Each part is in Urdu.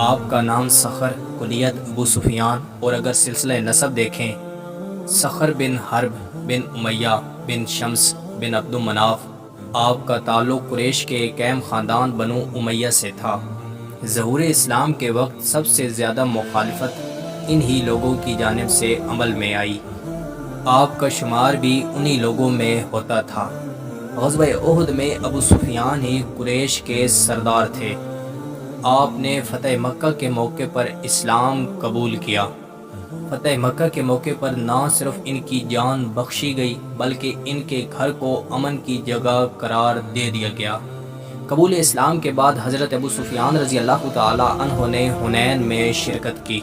آپ کا نام صخر، کنیت ابو سفیان، اور اگر سلسلہ نسب دیکھیں صخر بن حرب بن امیہ بن شمس بن عبد مناف، آپ کا تعلق قریش کے ایک اہم خاندان بنو امیہ سے تھا۔ ظہور اسلام کے وقت سب سے زیادہ مخالفت انہی لوگوں کی جانب سے عمل میں آئی۔ آپ کا شمار بھی انہی لوگوں میں ہوتا تھا۔ غزوہ احد میں ابو سفیان ہی قریش کے سردار تھے۔ آپ نے فتح مکہ کے موقع پر اسلام قبول کیا۔ فتح مکہ کے موقع پر نہ صرف ان کی جان بخشی گئی بلکہ ان کے گھر کو امن کی جگہ قرار دے دیا گیا۔ قبول اسلام کے بعد حضرت ابو سفیان رضی اللہ تعالی عنہ نے حنین میں شرکت کی۔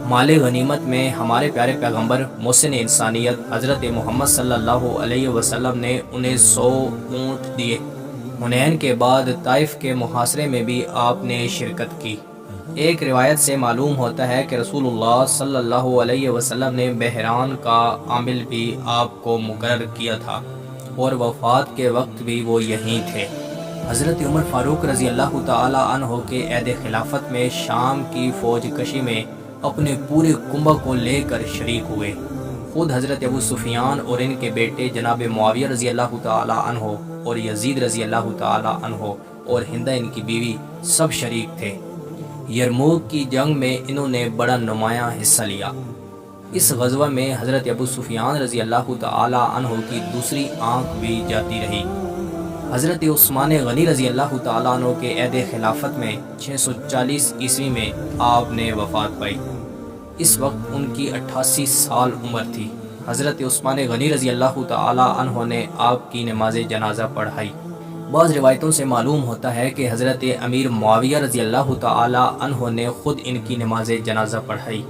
مال غنیمت میں ہمارے پیارے پیغمبر محسن انسانیت حضرت محمد صلی اللہ علیہ وسلم نے انہیں 100 اونٹ دیے۔ حنین کے بعد طائف کے محاصرے میں بھی آپ نے شرکت کی۔ ایک روایت سے معلوم ہوتا ہے کہ رسول اللہ صلی اللہ علیہ وسلم نے بحران کا عامل بھی آپ کو مقرر کیا تھا اور وفات کے وقت بھی وہ یہیں تھے۔ حضرت عمر فاروق رضی اللہ تعالی عنہ کے عہد خلافت میں شام کی فوج کشی میں اپنے پورے کنبہ کو لے کر شریک ہوئے۔ خود حضرت ابو سفیان اور ان کے بیٹے جناب معاویہ رضی اللہ تعالی عنہ اور یزید رضی اللہ تعالی عنہ اور ہندہ ان کی بیوی سب شریک تھے۔ یرموک کی جنگ میں انہوں نے بڑا نمایاں حصہ لیا۔ اس غزوہ میں حضرت ابو سفیان رضی اللہ تعالی عنہ کی دوسری آنکھ بھی جاتی رہی۔ حضرت عثمان غنی رضی اللہ تعالیٰ عنہ کے عہد خلافت میں 640 عیسوی میں آپ نے وفات پائی۔ اس وقت ان کی 88 سال عمر تھی۔ حضرت عثمان غنی رضی اللہ تعالیٰ عنہ نے آپ کی نماز جنازہ پڑھائی۔ بعض روایتوں سے معلوم ہوتا ہے کہ حضرت امیر معاویہ رضی اللہ تعالیٰ عنہ نے خود ان کی نماز جنازہ پڑھائی۔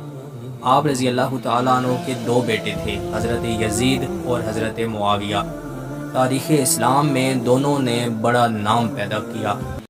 آپ رضی اللہ تعالیٰ عنہ کے 2 بیٹے تھے، حضرت یزید اور حضرت معاویہ۔ تاریخ اسلام میں دونوں نے بڑا نام پیدا کیا۔